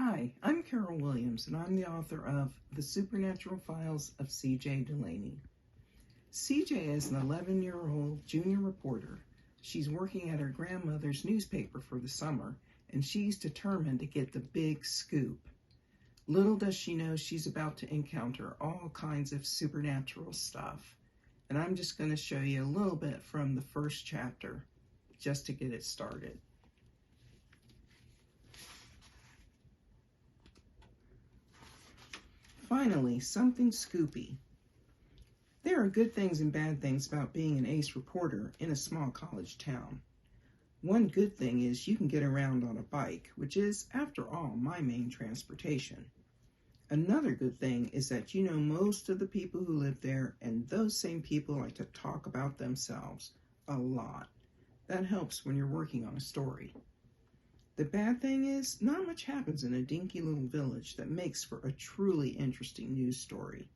Hi, I'm Carol Williams, and I'm the author of The Supernatural Files of C.J. DELANEY. C.J. is an 11-year-old junior reporter. She's working at her grandmother's newspaper for the summer, and she's determined to get the big scoop. Little does she know she's about to encounter all kinds of supernatural stuff. And I'm just going to show you a little bit from the first chapter, just to get it started. Finally, something scoopy. There are good things and bad things about being an ace reporter in a small college town. One good thing is you can get around on a bike, which is, after all, my main transportation. Another good thing is that you know most of the people who live there, and those same people like to talk about themselves a lot. That helps when you're working on a story. The bad thing is, not much happens in a dinky little village that makes for a truly interesting news story.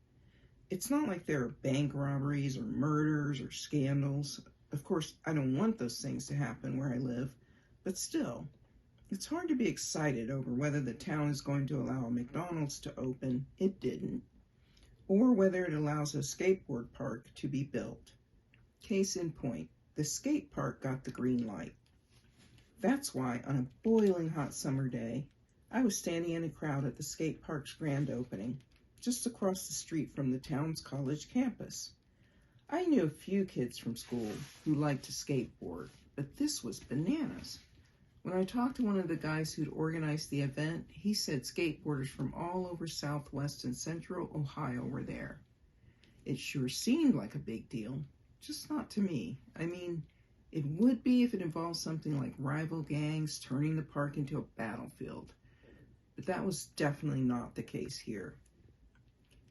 It's not like there are bank robberies or murders or scandals. Of course, I don't want those things to happen where I live, but still, it's hard to be excited over whether the town is going to allow a McDonald's to open, it didn't, or whether it allows a skateboard park to be built. Case in point, the skate park got the green light. That's why, on a boiling hot summer day, I was standing in a crowd at the skate park's grand opening, just across the street from the town's college campus. I knew a few kids from school who liked to skateboard, but this was bananas. When I talked to one of the guys who'd organized the event, he said skateboarders from all over Southwest and Central Ohio were there. It sure seemed like a big deal, just not to me. I mean, it would be if it involved something like rival gangs turning the park into a battlefield, but that was definitely not the case here.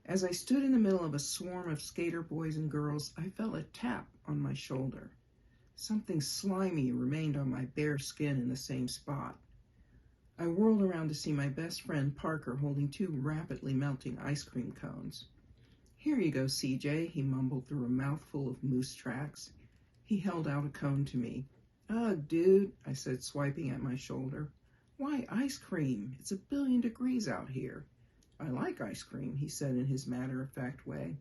As I stood in the middle of a swarm of skater boys and girls, I felt a tap on my shoulder. Something slimy remained on my bare skin in the same spot. I whirled around to see my best friend Parker holding 2 rapidly melting ice cream cones. "Here you go, CJ, he mumbled through a mouthful of moose tracks. He held out a cone to me. "Ugh, dude," I said, swiping at my shoulder. "Why ice cream? It's 1,000,000,000 degrees out here." "I like ice cream," he said in his matter-of-fact way.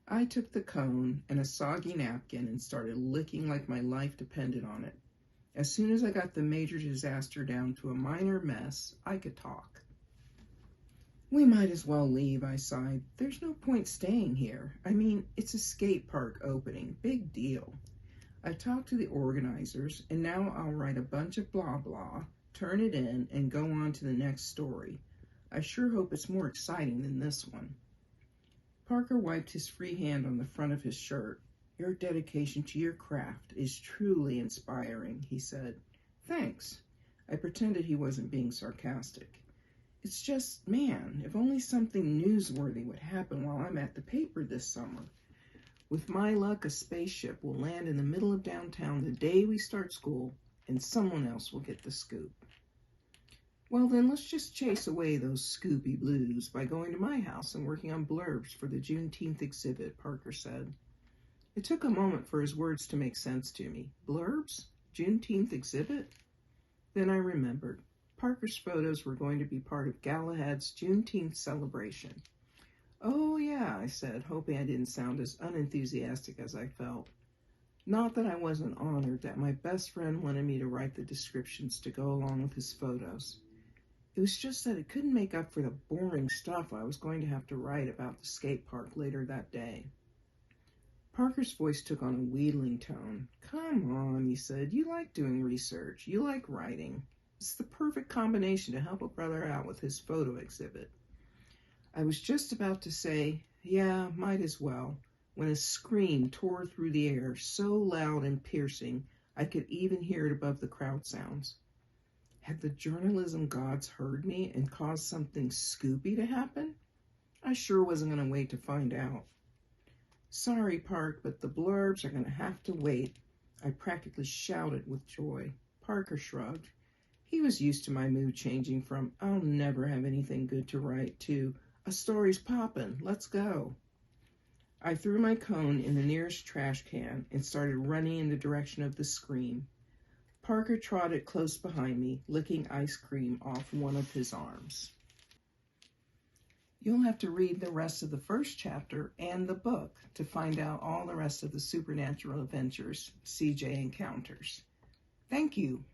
I took the cone and a soggy napkin and started licking like my life depended on it. As soon as I got the major disaster down to a minor mess, I could talk. "We might as well leave," I sighed. "There's no point staying here. I mean, it's a skate park opening. Big deal. I talked to the organizers, and now I'll write a bunch of blah blah, turn it in, and go on to the next story. I sure hope it's more exciting than this one." Parker wiped his free hand on the front of his shirt. "Your dedication to your craft is truly inspiring," he said. "Thanks." I pretended he wasn't being sarcastic. "It's just, man, if only something newsworthy would happen while I'm at the paper this summer. With my luck, a spaceship will land in the middle of downtown the day we start school, and someone else will get the scoop." "Well, then let's just chase away those Scoopy blues by going to my house and working on blurbs for the Juneteenth exhibit," Parker said. It took a moment for his words to make sense to me. Blurbs? Juneteenth exhibit? Then I remembered. Parker's photos were going to be part of Galahad's Juneteenth celebration. "Oh, yeah," I said, hoping I didn't sound as unenthusiastic as I felt. Not that I wasn't honored that my best friend wanted me to write the descriptions to go along with his photos. It was just that it couldn't make up for the boring stuff I was going to have to write about the skate park later that day. Parker's voice took on a wheedling tone. "Come on," he said. "You like doing research. You like writing. It's the perfect combination to help a brother out with his photo exhibit." I was just about to say, "Yeah, might as well," when a scream tore through the air, so loud and piercing I could even hear it above the crowd sounds. Had the journalism gods heard me and caused something scoopy to happen? I sure wasn't going to wait to find out. "Sorry, Park, but the blurbs are going to have to wait," I practically shouted with joy. Parker shrugged. He was used to my mood changing from "I'll never have anything good to write" to "A story's poppin', let's go." I threw my cone in the nearest trash can and started running in the direction of the scream. Parker trotted close behind me, licking ice cream off one of his arms. You'll have to read the rest of the first chapter and the book to find out all the rest of the supernatural adventures CJ encounters. Thank you.